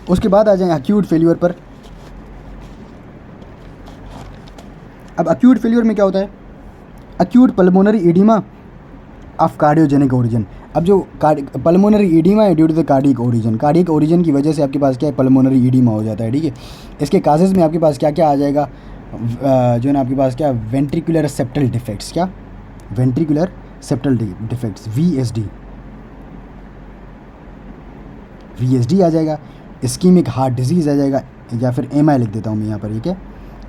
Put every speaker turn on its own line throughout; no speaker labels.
उसके बाद आ जाए एक्यूट फेल्यूर पर। अब एक्यूट फेल्यूर में क्या होता है, acute pulmonary oedema of cardiogenic origin. अब जो पल्मोनरी एडिमा है due to the cardiac origin की वजह से आपके पास क्या है, पल्मोनरी एडिमा हो जाता है, ठीक है। इसके काजेज़ में आपके पास क्या क्या आ जाएगा, जो है ना आपके पास क्या, वेंट्रिकुलर सेप्टल डिफेक्ट्स, क्या वेंट्रिकुलर सेप्टल डिफेक्ट्स, वीएसडी आ जाएगा, इस्कीमिक हार्ट डिजीज़ आ जाएगा, या फिर एमआई लिख देता हूँ मैं यहाँ पर, ठीक है,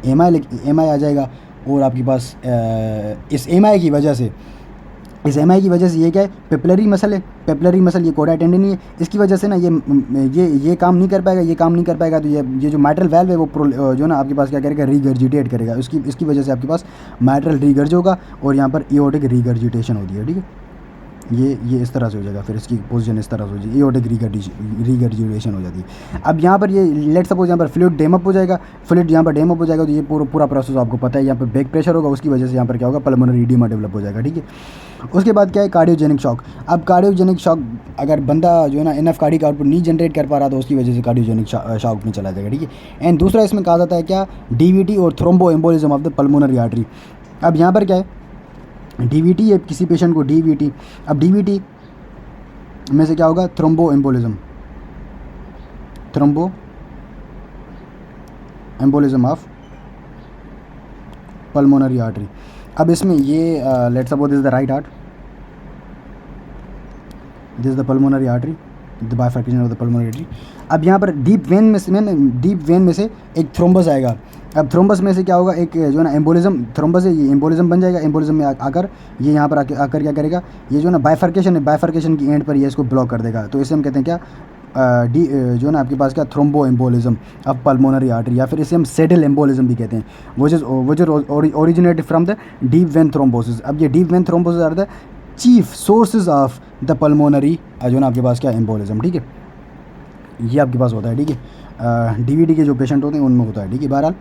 एमआई आ जाएगा। और आपके पास इस एमआई की वजह से ये क्या है, पेपलरी मसल है, पेपलरी मसल ये कोडा टेंडन ही है, इसकी वजह से ना ये काम नहीं कर पाएगा, तो ये जो माइट्रल वाल्व है वो जो ना आपके पास क्या करेगा, रीगर्जिटेट करेगा, इसकी वजह से आपके पास माइट्रल रीगर्ज होगा और यहाँ पर एओर्टिक रीगर्जिटेशन होती है, ठीक है। ये इस तरह से हो जाएगा, फिर इसकी पोजीशन इस तरह से हो जाएगी, एओर्टिक रीगर्जिटेशन हो जाती है। अब यहाँ पर ये लेट सपोज यहाँ पर फ्लूइड डैम अप हो जाएगा, तो ये पूरा प्रोसेस आपको पता है, यहाँ पर बैक प्रेशर होगा, उसकी वजह से यहाँ पर क्या होगा, पल्मोनरी एडिमा डेवलप हो जाएगा, ठीक है। उसके बाद क्या है, कार्डियोजेनिक शॉक। अब कार्डियोजेनिक शॉक अगर बंदा जो है ना इनफ कार्डिक आउटपुट नहीं जनरेट कर पा रहा तो उसकी वजह से कार्डियोजेनिक शॉक में चला जाएगा, ठीक है। एंड दूसरा इसमें कहा जाता है क्या, डीवीटी और thrombo embolism of the pulmonary artery. अब यहाँ पर क्या है, डीवीटी है किसी पेशेंट को, डीवीटी, अब डीवीटी में से क्या होगा, thrombo embolism of pulmonary artery. अब इसमें ये let's suppose this is the right heart, this is the pulmonary artery, the bifurcation of the pulmonary artery. अब यहाँ पर डीप वेन में से एक थ्रोम्बस आएगा। अब थ्रोम्बस में से क्या होगा, एक जो है ना एम्बोलिज्म, थ्रोम्बस है ये एम्बोलिज्म बन जाएगा। एम्बोलिज्म में आकर ये यहाँ पर आकर क्या करेगा, ये जो ना बाइफर्केशन की एंड पर ये इसको ब्लॉक कर देगा, तो इसे हम कहते हैं क्या, जो ना आपके पास क्या, thrombo embolism of pulmonary artery, या फिर इसे हम सेडल एम्बोलिज्म भी कहते हैं, वो originate from the deep vein thrombosis. अब ये deep vein thrombosis are the chief sources of the pulmonary जो ना आपके पास क्या, एम्बोलिज्म, ठीक है। ये आपके पास होता है, ठीक है, डीवीटी के जो पेशेंट होते हैं उनमें होता है, ठीक है। बहरहाल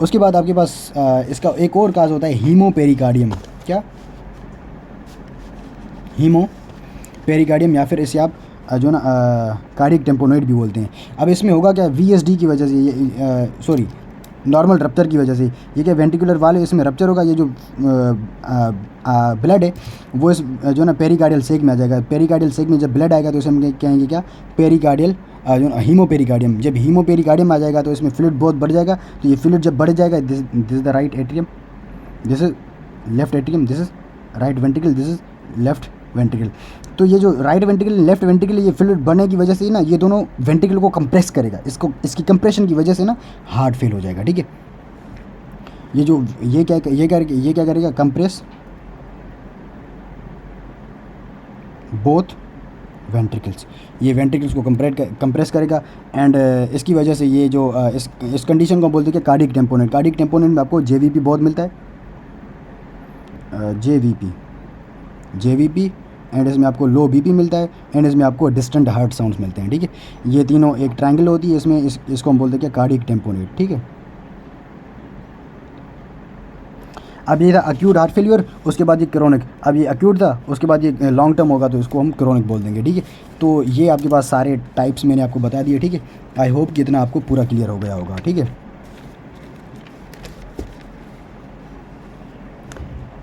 उसके बाद आपके पास इसका एक और काज होता है, हीमोपेरिकार्डियम। क्या, हीमोपेरिकार्डियम, या फिर इसे आप जो ना कार्डियक टेम्पोनोइड भी बोलते हैं। अब इसमें होगा क्या, वीएसडी की वजह से, नॉर्मल रप्चर की वजह से ये क्या, वेंट्रिकुलर वाल है, इसमें रप्चर होगा, ये जो ब्लड है वो इस जो ना पेरिकार्डियल सेक में आ जाएगा। पेरिकार्डियल सेक में जब ब्लड आएगा तो इसे हम कहेंगे क्या, पेरिकार्डियल जो हीमोपेरिकार्डियम। जब हीमोपेरिकार्डियम आ जाएगा तो इसमें फ्लूइड बहुत बढ़ जाएगा, तो ये फ्लूइड जब बढ़ जाएगा, this is the right atrium, this is left atrium, this is right ventricle, this is left ventricle. तो ये जो राइट वेंट्रिकल लेफ्ट वेंट्रिकल, ये फ्लूइड बढ़ने की वजह से ना ये दोनों वेंट्रिकल को कंप्रेस करेगा, इसकी कंप्रेशन की वजह से ना हार्ट फेल हो जाएगा, ठीक है। ये क्या करेगा, कंप्रेस बोथ वेंट्रिकल्स, ये वेंट्रिकल्स को कंप्रेस करेगा। एंड इसकी वजह से ये जो इस कंडीशन को बोलते हैं कि कार्डियक टेम्पोनेंट में आपको जेवीपी बहुत मिलता है, जेवीपी, एंड इसमें आपको लो बीपी मिलता है, एंड इसमें आपको डिस्टेंट हार्ट साउंड्स मिलते हैं, ठीक है। ये तीनों एक ट्रायंगल होती है, इसमें इसको हम बोलते हैं क्या, कार्डियक टेम्पोनेट, ठीक है। अब ये था अक्यूट हार्ट फेलियर, उसके बाद ये क्रोनिक। अब ये अक्यूट था, उसके बाद ये लॉन्ग टर्म होगा तो इसको हम क्रोनिक बोल देंगे, ठीक है। तो ये आपके पास सारे टाइप्स मैंने आपको बता दिए, ठीक है। आई होप कि इतना आपको पूरा क्लियर हो गया होगा, ठीक है।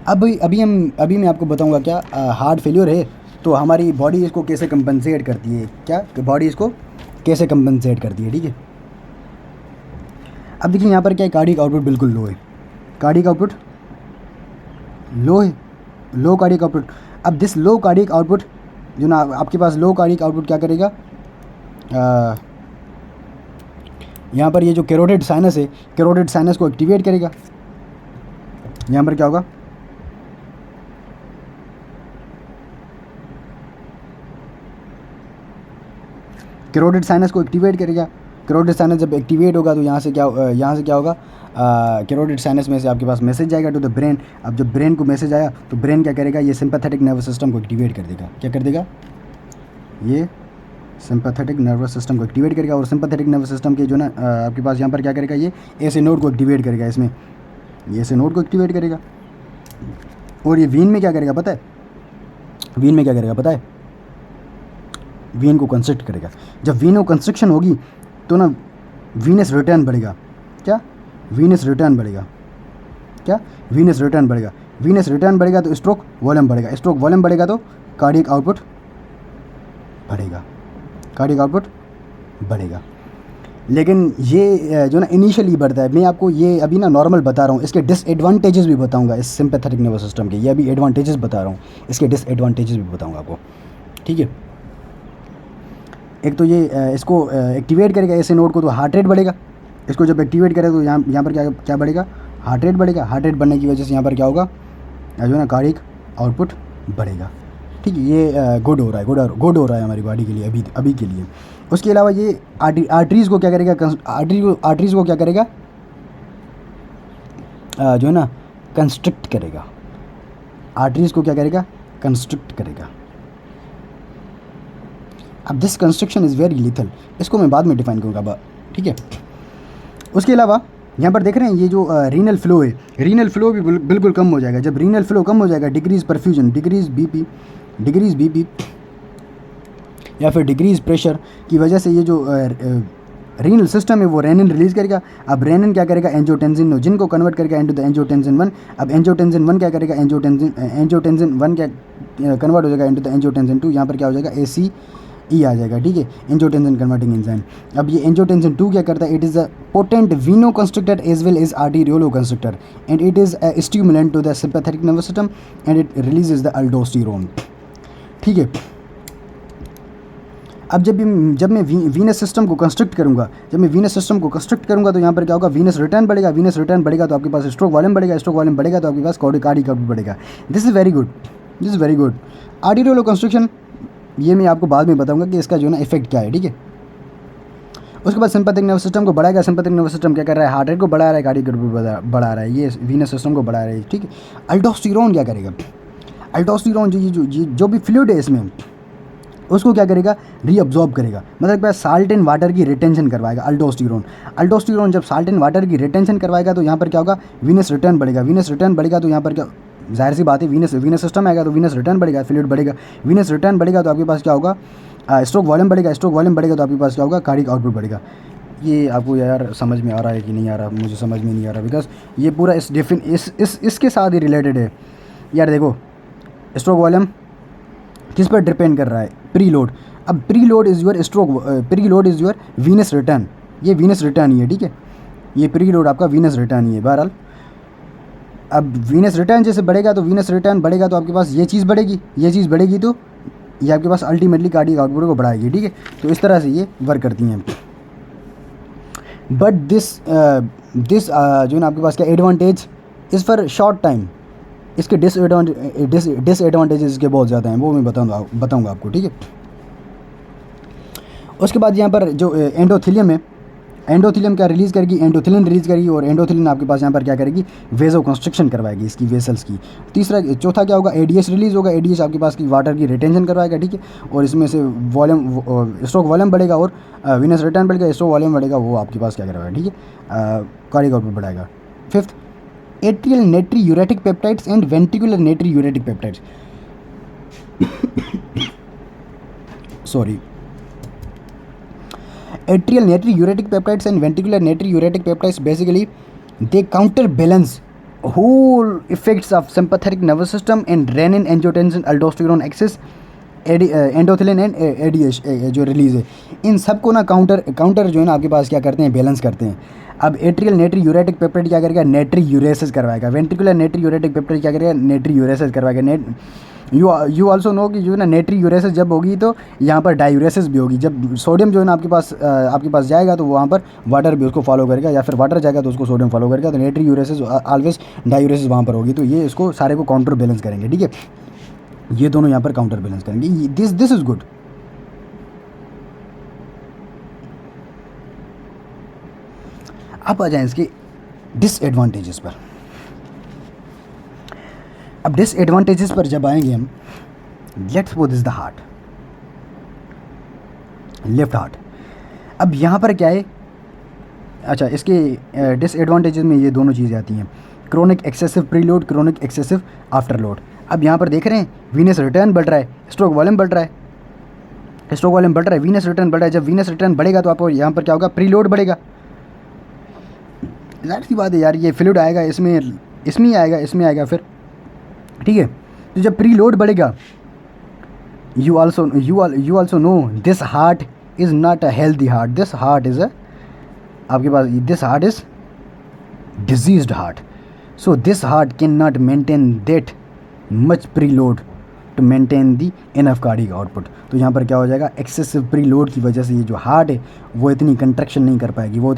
अभी मैं आपको बताऊंगा क्या, हार्ट फेलियर है तो हमारी बॉडी इसको कैसे कंपनसेट करती है, क्या बॉडी इसको कैसे कंपनसेट करती है, ठीक है। अब देखिए यहाँ पर क्या है, कार्डियक आउटपुट बिल्कुल लो है, कार्डियक आउटपुट लो है, लो कार्डियक आउटपुट। अब दिस लो कार्डियक आउटपुट जो ना आपके पास लो कार्डियक आउटपुट क्या करेगा, यहाँ पर ये जो कैरोटिड साइनस है, कैरोटिड साइनस को एक्टिवेट करेगा। यहाँ पर क्या होगा, कैरोटिड साइनस को एक्टिवेट करेगा। कैरोटिड साइनस जब एक्टिवेट होगा तो यहाँ से क्या होगा, कैरोटिड साइनस में से आपके पास मैसेज जाएगा टू द ब्रेन। अब जब ब्रेन को मैसेज आया तो ब्रेन क्या करेगा, ये सिंपैथेटिक नर्वस सिस्टम को एक्टिवेट कर देगा। क्या कर देगा, ये सिंपैथेटिक नर्वस सिस्टम को एक्टिवेट करेगा। और सिंपैथेटिक नर्वस सिस्टम के जो ना आपके पास यहाँ पर क्या करेगा, ये एसी नोड को एक्टिवेट करेगा, इसमें ये एसी नोड को एक्टिवेट करेगा। और ये वीन में क्या करेगा पता है, वीन को कंस्ट्रक्ट करेगा। जब वीनो कंस्ट्रक्शन होगी तो ना वीनस रिटर्न बढ़ेगा। क्या? वीनस रिटर्न बढ़ेगा। क्या? वीनस रिटर्न बढ़ेगा। वीनस रिटर्न बढ़ेगा तो स्ट्रोक वॉल्यूम बढ़ेगा। स्ट्रोक वॉल्यूम बढ़ेगा तो कार्डियक आउटपुट बढ़ेगा। कार्डियक आउटपुट बढ़ेगा। लेकिन ये जो ना इनिशियली बढ़ता है, मैं आपको ये अभी ना नॉर्मल बता रहा हूँ, इसके डिसएडवांटेजेस भी बताऊँगा इस सिंपैथेटिक नर्वस सिस्टम के। ये अभी एडवांटेजेस बता रहा हूँ, इसके डिसएडवांटेजेस भी बताऊँगा आपको, ठीक है। एक तो ये इसको एक्टिवेट करेगा ऐसे नोड को तो हार्ट रेट बढ़ेगा। इसको जब एक्टिवेट करेगा तो यहाँ पर क्या क्या बढ़ेगा? हार्ट रेट बढ़ेगा। हार्ट रेट बढ़ने की वजह से यहाँ पर क्या होगा? जो है ना कार्डियक आउटपुट बढ़ेगा, ठीक है। ये गुड हो रहा है, गुड हो रहा है हमारी बॉडी के लिए अभी के लिए। उसके अलावा ये आर्टरीज़ को क्या करेगा? आर्टरीज़ को क्या करेगा? जो है ना कंस्ट्रिक्ट करेगा। आर्टरीज़ को क्या करेगा? कंस्ट्रिक्ट करेगा। अब this construction is very lethal, इसको मैं बाद में डिफाइन करूँगा, ठीक है। उसके अलावा यहाँ पर देख रहे हैं ये जो रीनल फ्लो है, रीनल फ्लो भी बिल्कुल कम हो जाएगा। जब रीनल फ्लो कम हो जाएगा, डिक्रीज परफ्यूजन, डिक्रीज बीपी या फिर डिक्रीज प्रेशर की वजह से ये जो रीनल सिस्टम है वो रेनिन रिलीज़ करेगा। अब रेनिन क्या करेगा? एंजियोटेंसिन को कन्वर्ट करेगा इनटू द एंजियोटेंसिन 1। अब एंजियोटेंसिन 1 क्या करेगा? एंजियोटेंसिन 1 क्या कन्वर्ट हो जाएगा इनटू द एंजियोटेंसिन 2। यहाँ पर क्या हो जाएगा? ACE आ जाएगा, ठीक है, एंजियोटेंसिन कन्वर्टिंग एंजाइम। अब ये एंजियोटेंसिन 2 क्या करता है? It is a potent venoconstrictor as well as arterioloconstrictor and it is a stimulant to the sympathetic nervous system and it releases the aldosterone, ठीक है। अब जब मैं वीनस सिस्टम को कंस्ट्रक्ट करूँगा, तो यहाँ पर क्या होगा? वीनस रिटर्न बढ़ेगा तो आपके पास स्ट्रोक वॉल्यूम बढ़ेगा तो आपके पास कार्डियक आउटपुट बढ़ेगा। This is very good. Arterioloconstriction ये मैं आपको बाद में बताऊंगा कि इसका जो है ना इफेक्ट क्या है, ठीक है। उसके बाद सिंपैथेटिक नर्वस सिस्टम को बढ़ाएगा। सिंपैथेटिक नर्वस सिस्टम क्या कर रहा है? हार्ट रेट को बढ़ा रहा है, कार्डियक आउटपुट बढ़ा रहा है, ये वीनस सिस्टम को बढ़ा रहा है, ठीक है। अल्डोस्टेरोन क्या करेगा? अल्डोस्टेरोन जो भी फ्लूइड है इसमें उसको क्या करेगा? रीअब्जॉर्ब करेगा, मतलब क्या? साल्ट एंड वाटर की रिटेंशन करवाएगा अल्डोस्टेरोन जब साल्ट एंड वाटर की रिटेंशन करवाएगा तो यहाँ पर क्या होगा? वीनस रिटर्न बढ़ेगा तो यहाँ पर क्या, जाहिर सी बात है, वीनस सिस्टम आएगा तो वीनस रिटर्न बढ़ेगा, फ्लूइड बढ़ेगा। वीनस रिटर्न बढ़ेगा तो आपके पास क्या होगा? स्ट्रोक वॉल्यूम बढ़ेगा तो आपके पास क्या होगा? कार्डियक आउटपुट बढ़ेगा। ये आपको यार समझ में आ रहा है कि नहीं आ रहा? मुझे समझ में नहीं आ रहा, बिकॉज ये पूरा इसके साथ ही रिलेटेड है यार। देखो, स्ट्रोक वॉल्यूम किस पर डिपेंड कर रहा है? प्रीलोड। अब preload is your venous return, ये वीनस रिटर्न ही है, ठीक है। ये प्रीलोड आपका वीनस रिटर्न ही है बहरहाल। अब वीनस रिटर्न जैसे बढ़ेगा तो आपके पास ये चीज़ बढ़ेगी तो ये आपके पास अल्टीमेटली कार्डियक आउटपुट को बढ़ाएगी, ठीक है। तो इस तरह से ये वर्क करती हैं। बट दिस जो है ना आपके पास क्या advantage is for short time, इसके डिसएडवांटेजेस इसके बहुत ज़्यादा हैं, वो मैं बताऊँगा आपको, ठीक है। उसके बाद यहाँ पर जो एंडोथेलियम है, एंडोथेलियम क्या रिलीज़ करेगी? एंडोथेलिन रिलीज़ करेगी और एंडोथेलिन आपके पास यहाँ पर क्या करेगी? वेजो कंस्ट्रक्शन करवाएगी इसकी वेसल्स की। चौथा क्या होगा? एडीएस रिलीज़ होगा। एडीएस आपके पास की वाटर की रिटेंशन करवाएगा, ठीक है। और इसमें से स्ट्रोक वॉल्यूम बढ़ेगा और वीनस रिटर्न बढ़ेगा, स्ट्रोक वॉल्यूम बढ़ेगा, वो आपके पास क्या करवाएगा, ठीक है, कार्डियक आउटपुट बढ़ाएगा। Fifth, atrial natriuretic peptides and ventricular natriuretic peptides sorry atrial natriuretic peptides and ventricular natriuretic peptides basically they counterbalance whole effects of sympathetic nervous system and renin angiotensin aldosterone axis endothelin and ADH जो release है, इन सब को ना counter जो है ना आपके पास क्या करते हैं? बैलेंस करते हैं। अब एट्रियल नेट्रीयूरेटिक पेप्टाइड क्या करेगा? नेट्रीयूरेसिस करवाएगा। वेंट्रिकुलर नेट्रीयूरेटिक पेप्टाइड क्या करेगा? नेट्रीयूरेसिस करवाएगा। यू ऑल्सो नो कि जो है ना नेट्रीयूरेसिस जब होगी तो यहाँ पर डायूरेसिस भी होगी। जब सोडियम जो है ना आपके पास जाएगा तो वहाँ पर वाटर भी उसको फॉलो करेगा, या फिर वाटर जाएगा तो उसको सोडियम फॉलो करेगा। तो नेट्रीयूरेसिस ऑलवेज डायूरेसिस वहाँ पर होगी, तो ये इसको सारे को काउंटर बैलेंस करेंगे, ठीक है। ये दोनों यहाँ पर काउंटर बैलेंस करेंगे। This is good. अब आ जाए इसके डिसएडवांटेजेस पर। अब डिसएडवांटेजेस पर जब आएंगे हम, let's suppose this the heart, left heart. अब यहाँ पर क्या है? अच्छा, इसके डिसएडवांटेजेस में ये दोनों चीज़ें आती हैं, chronic excessive preload, chronic excessive after load. अब यहाँ पर देख रहे हैं वीनस रिटर्न बढ़ रहा है, स्ट्रोक वॉल्यूम बढ़ रहा है, स्ट्रोक वॉल्यूम बढ़ रहा है, वीनस रिटर्न बढ़ रहा है। जब वीनस रिटर्न बढ़ेगा तो आपको यहाँ पर क्या होगा, प्रीलोड बढ़ेगा। जाहिर सी बात है यार, ये फ्लूइड आएगा, इसमें ही आएगा, इसमें आएगा फिर, ठीक है। तो जब प्रीलोड बढ़ेगा, you also know this heart is not a healthy heart, this heart is a, आपके पास this heart is diseased heart, so this heart cannot maintain that much preload to maintain the enough cardiac output। तो यहाँ पर क्या हो जाएगा, excessive preload की वजह से ये जो हार्ट है वो इतनी कंट्रैक्शन नहीं कर पाएगी, वो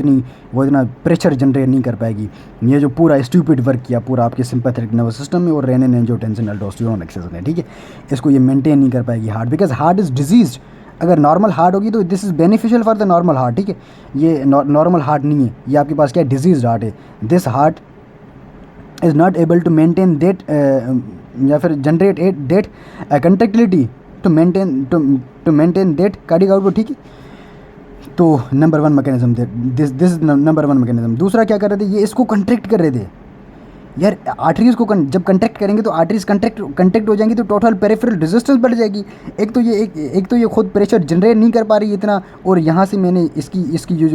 इतना प्रेशर जनरेट नहीं कर पाएगी। ये जो पूरा स्टूपिड वर्क किया पूरा आपके सिंपैथेटिक नर्वस सिस्टम में और रेनिन एंजियोटेंसिन अल्डोस्टेरोन एक्सेस ने, ठीक है, इसको ये मेंटेन नहीं कर पाएगी heart, because heart is diseased. अगर नॉर्मल हार्ट होगी तो this is beneficial for the normal heart, ठीक है। ये नॉर्मल हार्ट नहीं है, ये आपके पास क्या है, डिजीज्ड हार्ट है। This heart is not able to maintain that या फिर generate that contractility to maintain that cardiac output, ठीक है। तो number 1 mechanism this is number 1 mechanism. दूसरा क्या कर रहे थे, ये इसको कंट्रैक्ट कर रहे थे यार, आर्टरीज को जब कंट्रैक्ट करेंगे तो आर्टरीज कंट्रैक्ट हो जाएंगी तो टोटल पेरिफेरल रेजिस्टेंस बढ़ जाएगी। एक तो ये खुद प्रेशर जनरेट नहीं कर पा रही इतना, और यहाँ से मैंने इसकी जो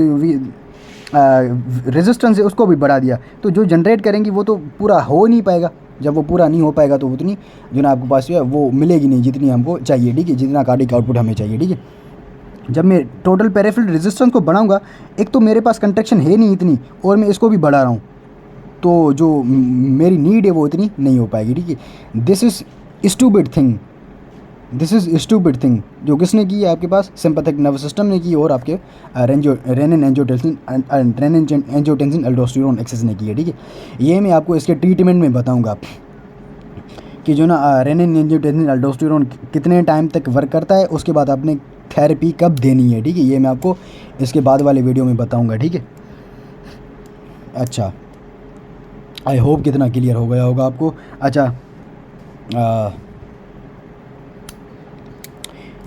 रेजिस्टेंस है उसको भी बढ़ा दिया, तो जो जनरेट करेंगी वो तो पूरा हो नहीं पाएगा। जब वो पूरा नहीं हो पाएगा तो उतनी जो ना आपके पास है वो मिलेगी नहीं जितनी हमको चाहिए, ठीक है, जितना कार्डियक आउटपुट हमें चाहिए, ठीक है। जब मैं टोटल पेरिफेरल रेजिस्टेंस को बढ़ाऊंगा, एक तो मेरे पास कंट्रैक्शन है नहीं इतनी और मैं इसको भी बढ़ा रहा हूँ, तो जो मेरी नीड है वो इतनी नहीं हो पाएगी, ठीक है। दिस इज़ स्टूपिड थिंग जो किसने की है, आपके पास सिंपैथेटिक नर्वस सिस्टम ने की और आपके रेनिन एंजियोटेंसिन अल्डोस्टेरोन एक्सेस ने की है, ठीक है। ये मैं आपको इसके ट्रीटमेंट में बताऊंगा कि जो ना रेनिन एंजियोटेंसिन अल्डोस्टेरोन कितने टाइम तक वर्क करता है, उसके बाद आपने थेरेपी कब देनी है, ठीक है। ये मैं आपको इसके बाद वाले वीडियो में बताऊँगा, ठीक है। अच्छा, आई होप कितना क्लियर हो गया होगा आपको। अच्छा,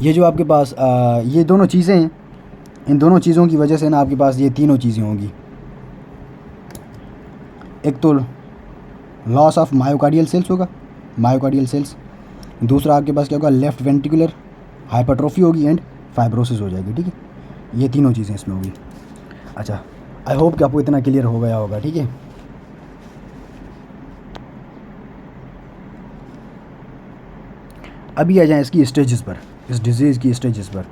ये जो आपके पास ये दोनों चीज़ें हैं, इन दोनों चीज़ों की वजह से ना आपके पास ये तीनों चीज़ें होंगी। एक तो लॉस ऑफ मायोकार्डियल सेल्स होगा, मायोकार्डियल सेल्स। दूसरा आपके पास क्या होगा, लेफ़्ट वेंट्रिकुलर हाइपरट्रोफी होगी एंड फाइब्रोसिस हो जाएगी, ठीक है। ये तीनों चीज़ें इसमें होगी। अच्छा, आई होप कि आपको इतना क्लियर हो गया होगा, ठीक है। अभी आ जाएँ इसकी स्टेजेस पर, इस डिजीज़ की स्टेजेस पर।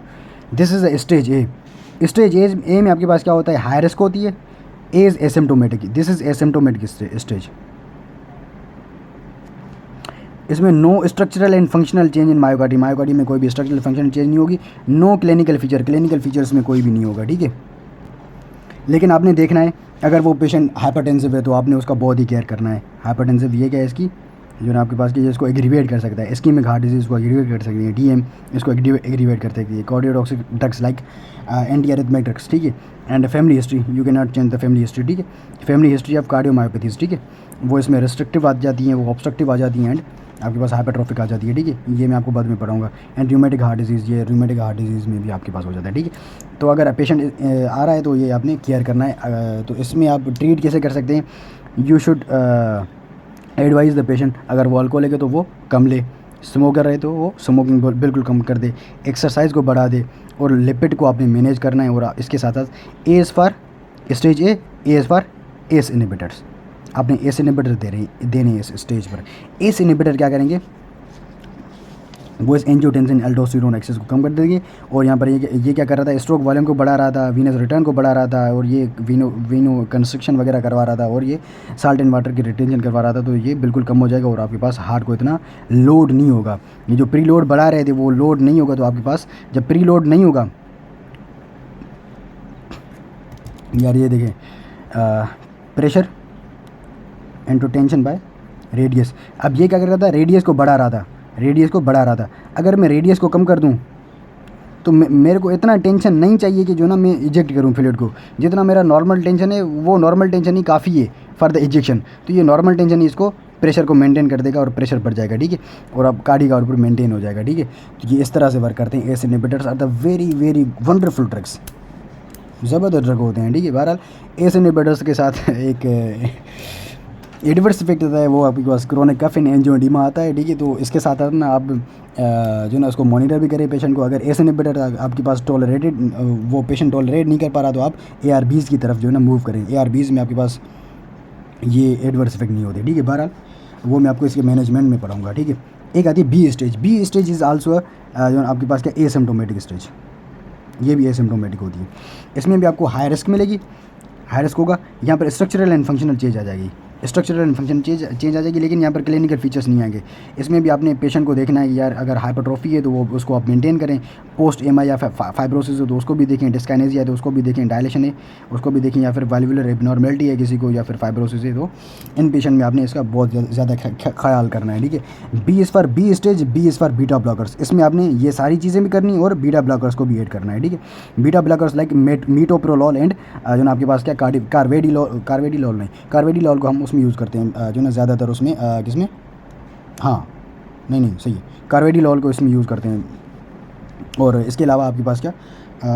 This is a stage A. Stage A में आपके पास क्या होता है, हाई रिस्क होती है, A is asymptomatic, this is asymptomatic stage. इसमें no structural and functional change in myocardium में कोई भी स्ट्रक्चरल फंक्शनल चेंज नहीं होगी। नो क्लिनिकल फीचर्स में कोई भी नहीं होगा, ठीक है। लेकिन आपने देखना है, अगर वो पेशेंट हाइपरटेंसिव है तो आपने उसका बहुत ही केयर करना है। हाइपरटेंसिव ये क्या है इसकी, जो ना आपके पास की इसको एग्रीवेट कर सकता है, इस्कीमिक हार्ट डिजीज़ को एग्रीवेट कर सकती है, डीएम इसको एग्रीवेट कर सकती है, cardiotoxic drugs like anti arrhythmic drugs, ठीक है। And family history, you can not change the family history, ठीक है। फैमिली हिस्ट्री ऑफ कार्डियोमायोपैथीज, ठीक है, वो इसमें रिस्ट्रिक्टिव आ जाती हैं, वो ऑब्स्ट्रक्टिव आ जाती हैं एंड आपके पास हाइपरट्रोफिक आ जाती है, ठीक है। ये मैं आपको बाद में पढ़ाऊँगा। एंड रूमेटिक हार्ट डिजीज़, ये रूमेटिक हार्ट डिजीज़ में भी आपके पास हो जाता है, ठीक है। तो अगर पेशेंट आ रहा है तो ये आपने केयर करना है। तो इसमें आप ट्रीट कैसे कर सकते हैं, you should advise the patient, अगर वो अल्कोहलिक है तो वो कम ले, स्मोकर है तो वो स्मोकिंग बिल्कुल कम कर दे, एक्सरसाइज को बढ़ा दे और लिपिड को आपने मैनेज करना है। और इसके साथ साथ A is for stage A is for S inhibitors, आपने एस इनहिबिटर देने हैं इस स्टेज पर। एस इनहिबिटर क्या करेंगे, वो इस एंजियोटेंसिन अल्डोस्टेरोन एक्सेस को कम कर देंगे। और यहाँ पर ये क्या कर रहा था, स्ट्रोक वॉल्यूम को बढ़ा रहा था, वीनस रिटर्न को बढ़ा रहा था, और ये वीनो कंस्ट्रक्शन वगैरह करवा रहा था, और ये साल्ट एंड वाटर की रिटेंशन करवा रहा था। तो ये बिल्कुल कम हो जाएगा और आपके पास हार्ट को इतना लोड नहीं होगा। ये जो प्री लोड बढ़ा रहे थे वो लोड नहीं होगा। तो आपके पास जब प्री लोड नहीं होगा, यार ये देखें, pressure into tension by radius. अब ये क्या कर रहा था, रेडियस को बढ़ा रहा था। अगर मैं रेडियस को कम कर दूं तो मेरे को इतना टेंशन नहीं चाहिए कि जो ना मैं इजेक्ट करूं फ्लूइड को। जितना मेरा नॉर्मल टेंशन है वो नॉर्मल टेंशन ही काफ़ी है फॉर द इजेक्शन। तो ये नॉर्मल टेंशन ही इसको प्रेशर को मेंटेन कर देगा और प्रेशर बढ़ जाएगा, ठीक है, और अब कार्डियक आउटपुट मेंटेन हो जाएगा, ठीक है। तो ये इस तरह से वर्क करते हैं। ACE inhibitors are the very very wonderful drugs, ज़बरदस्त ड्रग होते हैं, ठीक है। बहरहाल एस इनहिबिटर्स के साथ एक एडवर्स इफेक्ट होता है वो आपके पास क्रोनिक कफ एंड एंजियोएडिमा आता है, ठीक है। तो इसके साथ साथ ना आप जो ना उसको मॉनिटर भी करें पेशेंट को। अगर एस इनहिबिटर आपके पास टॉलरेटेड वो पेशेंट टॉलरेट नहीं कर पा रहा तो आप ARBs की तरफ जो है ना मूव करें। ARBs में आपके पास ये एडवर्स इफेक्ट नहीं होते, ठीक है। बहरहाल वो मैं आपको इसके मैनेजमेंट में पढ़ाऊँगा, ठीक है। एक आती है B stage. B stage is also जो आपके पास क्या एसिम्प्टोमेटिक स्टेज, ये भी एसिम्प्टोमेटिक होती है। इसमें भी आपको हाई रिस्क मिलेगी, हाई रिस्क होगा। यहाँ पर स्ट्रक्चरल एंड फंक्शनल चेंज आ जाएगी, स्ट्रक्चरल एंड फंक्शन चेंज आ जाएगी, लेकिन यहाँ पर क्लिनिकल फीचर्स नहीं आएंगे। इसमें भी आपने पेशेंट को देखना है कि यार अगर हाइपरट्रॉफी है तो वो उसको आप मेंटेन करें, पोस्ट MI या फाइब्रोसिस हो तो उसको भी देखें, डिस्काइनेसिया है तो उसको भी देखें, डायलेशन है उसको भी देखें, या फिर वाल्वुलर एबनॉर्मेलिटी है किसी को, या फिर फाइब्रोसिस है तो इन पेशेंट में आपने इसका बहुत ज़्यादा ख्याल करना है, ठीक है। B is for B stage, B is for beta blockers. इसमें आपने ये सारी चीज़ें भी करनी और बीटा ब्लॉकर्स को भी ऐड करना है, ठीक है। बीटा ब्लॉकर्स लाइक मीटोप्रोलॉल एंड जो ना आपके पास क्या कार्वेडिलॉल नहीं, कार्वेडिलॉल को हम उसमें यूज़ करते हैं जो ना ज़्यादातर उसमें किसमें, हाँ नहीं सही है, कार्वेडिलॉल को इसमें यूज़ करते हैं। और इसके अलावा आपके पास क्या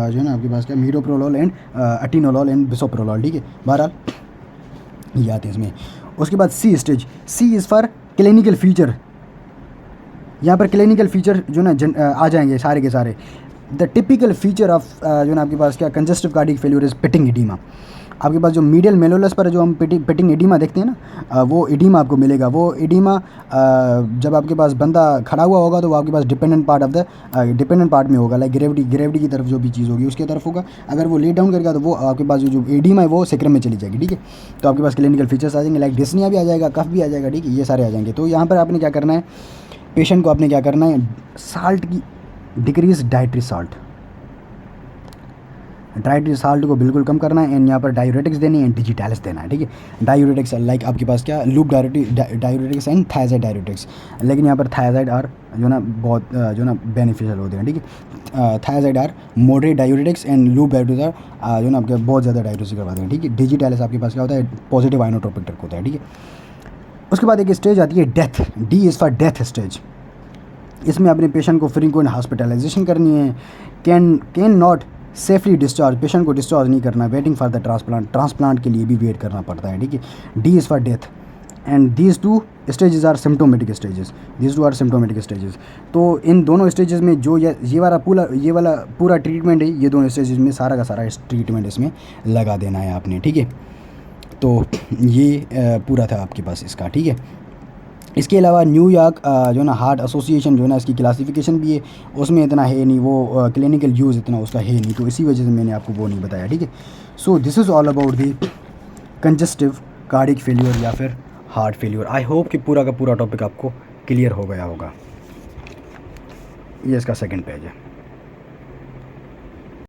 जो है ना आपके पास क्या मीटोप्रोलॉल एंड अटीनोलॉल एंड बिसोप्रोलॉल, ठीक है। बहरहाल ये आते हैं इसमें। उसके बाद C stage, C is for clinical feature. यहाँ पर क्लिनिकल फीचर जो ना आ जाएंगे सारे के सारे। द टिपिकल फीचर ऑफ जो ना आपके पास क्या congestive cardiac failure is pitting oedema. आपके पास जो मीडियल मेलोलस पर जो हम पिटिंग एडिमा देखते हैं ना, वो एडिमा आपको मिलेगा। वो एडिमा जब आपके पास बंदा खड़ा हुआ होगा तो वो आपके पास डिपेंडेंट पार्ट में होगा, लाइक ग्रेविटी की तरफ जो भी चीज़ होगी उसकी तरफ होगा। अगर वो ले डाउन करेगा तो वो आपके पास जो एडिमा है वो सेक्रम में चली जाएगी, ठीक है। तो आपके पास क्लिनिकल फीचर्स आ जाएंगे, लाइक डिस्निया भी आ जाएगा, कफ भी आ जाएगा, ठीक है, ये सारे आ जाएंगे। तो यहाँ पर आपने क्या करना है, पेशेंट को आपने क्या करना है, साल्ट की डिक्रीज डाइटरी साल्ट को बिल्कुल कम करना है। एंड यहाँ पर डायूरेटिक्स देनी है एंड डिजिटैलिस देना है, ठीक है। डायूरेटिक्स लाइक आपके पास क्या loop diuretics and thyroid diuretics, लेकिन यहाँ पर थायराइड आर जो ना बहुत जो ना बेनिफिशियल होते हैं, ठीक है। Thyroid are moderate diuretics and loop diuretics are जो ना आपके बहुत ज़्यादा डायूरेटिक्स करवाते हैं, ठीक है। डिजिटैलिस आपके पास क्या होता है, पॉजिटिव आइनोट्रोपिक ड्रग होता है, ठीक है। उसके बाद एक स्टेज आती है death, D is for death stage. इसमें अपने पेशेंट को फ्रीक्वेंट हॉस्पिटलाइजेशन करनी है, can not safely discharge, patient को डिस्चार्ज नहीं करना, वेटिंग फॉर द ट्रांसप्लांट के लिए भी वेट करना पड़ता है, ठीक है। D is for death and these two stages are symptomatic stages. तो इन दोनों स्टेजेस में जो ये वाला पूरा ट्रीटमेंट है, ये दोनों स्टेजेस में सारा का सारा ट्रीटमेंट इसमें लगा देना है आपने, ठीक है। तो ये पूरा था आपके पास इसका, ठीक है। इसके अलावा न्यूयॉर्क जो ना हार्ट एसोसिएशन जो है ना इसकी क्लासिफिकेशन भी है, उसमें इतना है नहीं, वो क्लिनिकल यूज़ इतना उसका है नहीं, तो इसी वजह से मैंने आपको वो नहीं बताया, ठीक है। So this is all about the congestive cardiac failure या फिर हार्ट फेल्यूर। आई होप कि पूरा का पूरा टॉपिक आपको क्लियर हो गया होगा। ये इसका सेकंड पेज है।